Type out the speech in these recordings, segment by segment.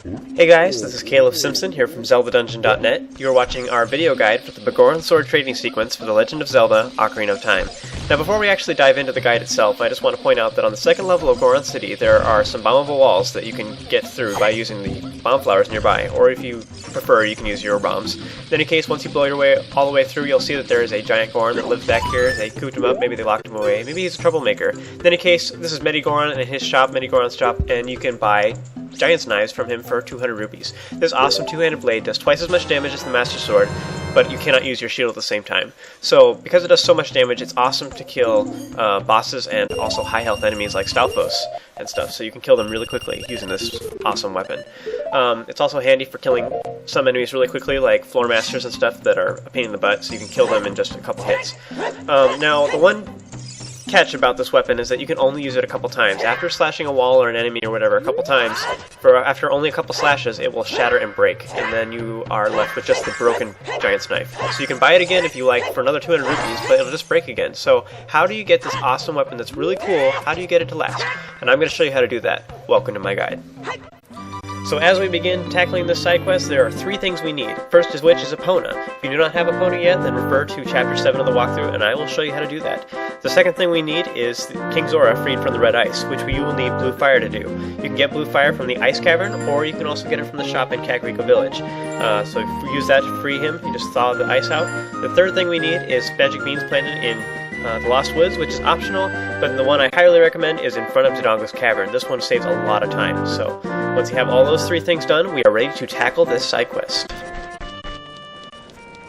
Hey guys, this is Caleb Simpson here from ZeldaDungeon.net. You are watching our video guide for the Biggoron Sword trading sequence for The Legend of Zelda: Ocarina of Time. Now before we actually dive into the guide itself, I just want to point out that on the second level of Goron City there are some bombable walls that you can get through by using the bomb flowers nearby, or if you prefer, you can use your bombs. In any case, once you blow your way all the way through, you'll see that there is a giant Goron that lives back here. They cooped him up, maybe they locked him away, maybe he's a troublemaker. In any case, this is Medigoron and his shop, Medigoron's shop, and you can buy Giant's Knives from him for 200 rupees. This awesome two-handed blade does twice as much damage as the Master Sword, but you cannot use your shield at the same time. So, because it does so much damage, it's awesome to kill bosses and also high-health enemies like Stalfos and stuff, so you can kill them really quickly using this awesome weapon. It's also handy for killing some enemies really quickly, like Floor Masters and stuff that are a pain in the butt, so you can kill them in just a couple hits. Now, the one catch about this weapon is that you can only use it a couple times. After slashing a wall or an enemy or whatever a couple times, after only a couple slashes, it will shatter and break, and then you are left with just the broken Giant's Knife. So you can buy it again if you like for another 200 rupees, but it'll just break again. So how do you get this awesome weapon that's really cool? How do you get it to last? And I'm going to show you how to do that. Welcome to my guide. So as we begin tackling this side quest, there are three things we need. First is which is Epona. If you do not have Epona yet, then refer to Chapter 7 of the walkthrough, and I will show you how to do that. The second thing we need is King Zora freed from the red ice, which you will need blue fire to do. You can get blue fire from the ice cavern, or you can also get it from the shop in Kakariko village. So if you use that to free him, you just thaw the ice out. The third thing we need is magic beans planted in the Lost Woods, which is optional, but the one I highly recommend is in front of Dodongo's Cavern. This one saves a lot of time, so once you have all those three things done, we are ready to tackle this side quest.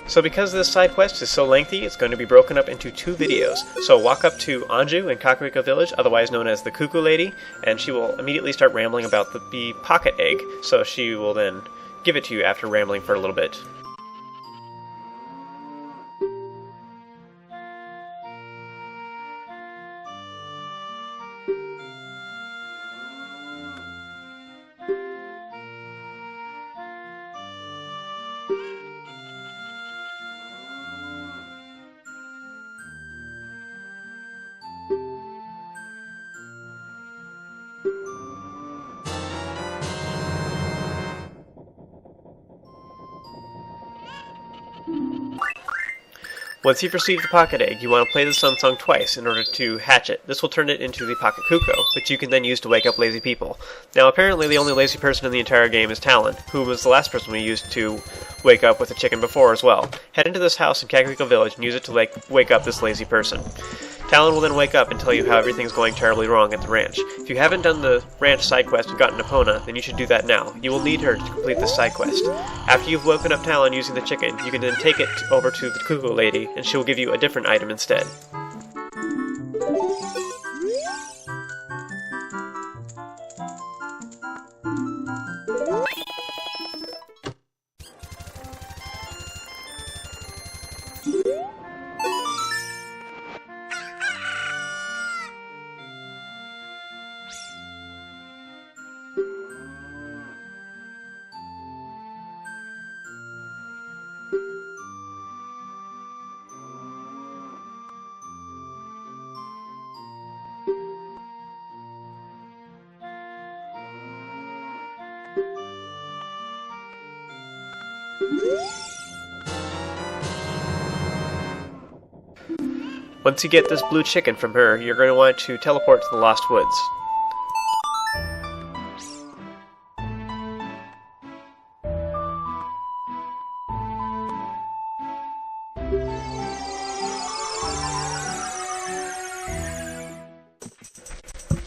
So because this side quest is so lengthy, it's going to be broken up into two videos. So walk up to Anju in Kakariko village, otherwise known as the Cucco lady, and she will immediately start rambling about the bee pocket egg, so she will then give it to you after rambling for a little bit. Once you've received the pocket egg, you want to play the Sun Song twice in order to hatch it. This will turn it into the pocket Cucco, which you can then use to wake up lazy people. Now apparently the only lazy person in the entire game is Talon, who was the last person we used to wake up with a chicken before as well. Head into this house in Kakariko village and use it to wake up this lazy person. Talon will then wake up and tell you how everything's going terribly wrong at the ranch. If you haven't done the ranch side quest and gotten Epona, then you should do that now. You will need her to complete this side quest. After you've woken up Talon using the chicken, you can then take it over to the Cucco lady, and she will give you a different item instead. Once you get this blue chicken from her, you're going to want to teleport to the Lost Woods.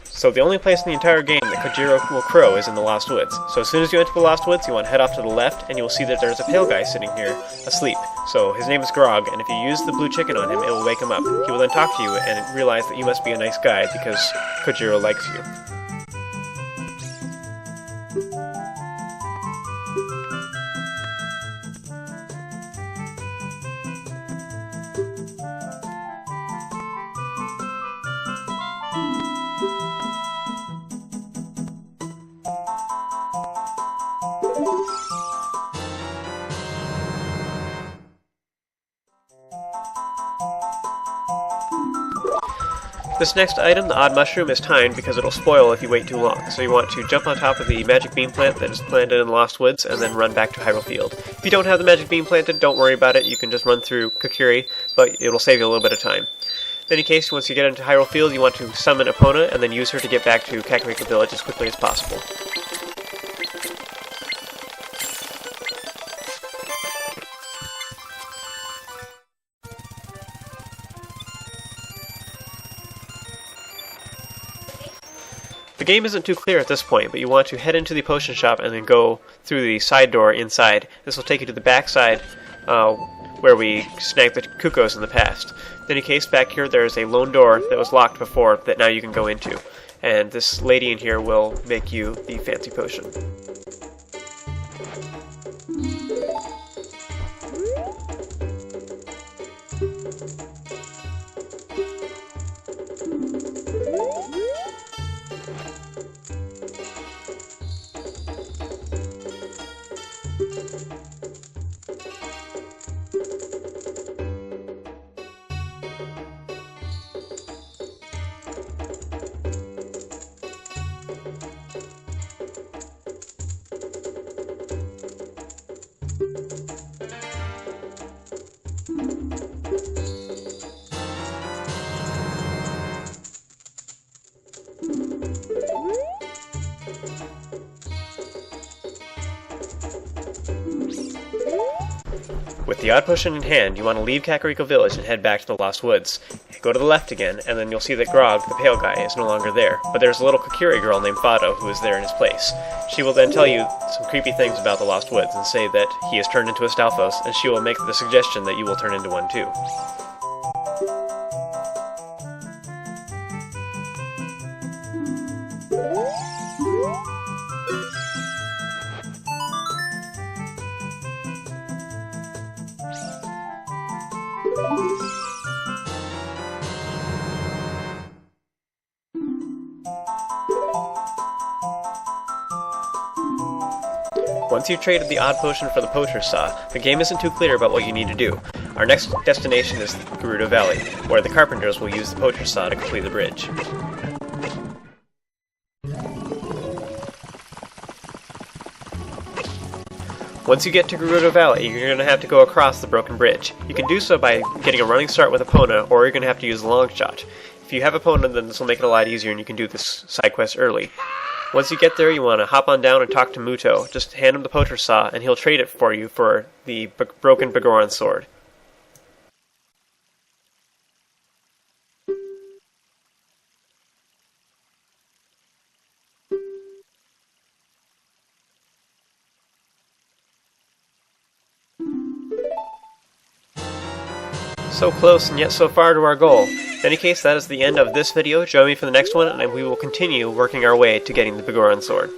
So the only place in the entire game that Cojiro will crow is in the Lost Woods. So as soon as you enter the Lost Woods, you want to head off to the left, and you will see that there's a pale guy sitting here, asleep. So his name is Grog, and if you use the blue chicken on him, it will wake him up. He will then talk to you and realize that you must be a nice guy because Cojiro likes you. This next item, the odd mushroom, is timed because it'll spoil if you wait too long, so you want to jump on top of the magic bean plant that is planted in the Lost Woods and then run back to Hyrule Field. If you don't have the magic bean planted, don't worry about it, you can just run through Kokiri, but it'll save you a little bit of time. In any case, once you get into Hyrule Field, you want to summon Epona and then use her to get back to Kakariko Village as quickly as possible. The game isn't too clear at this point, but you want to head into the potion shop and then go through the side door inside. This will take you to the back side where we snagged the Cuccos in the past. In any case, back here there's a lone door that was locked before that now you can go into. And this lady in here will make you the fancy potion. With the odd potion in hand, you want to leave Kakariko Village and head back to the Lost Woods. Go to the left again, and then you'll see that Grog, the pale guy, is no longer there, but there's a little Kokiri girl named Fado who is there in his place. She will then tell you some creepy things about the Lost Woods and say that he has turned into a Stalfos, and she will make the suggestion that you will turn into one too. Once you've traded the odd potion for the Poacher Saw, the game isn't too clear about what you need to do. Our next destination is Gerudo Valley, where the carpenters will use the Poacher Saw to complete the bridge. Once you get to Gerudo Valley, you're going to have to go across the broken bridge. You can do so by getting a running start with Epona, or you're going to have to use the long shot. If you have Epona, then this will make it a lot easier and you can do this side quest early. Once you get there, you want to hop on down and talk to Muto. Just hand him the Poacher Saw, and he'll trade it for you for the broken Biggoron sword. So close and yet so far to our goal. In any case, that is the end of this video. Join me for the next one, and we will continue working our way to getting the Biggoron sword.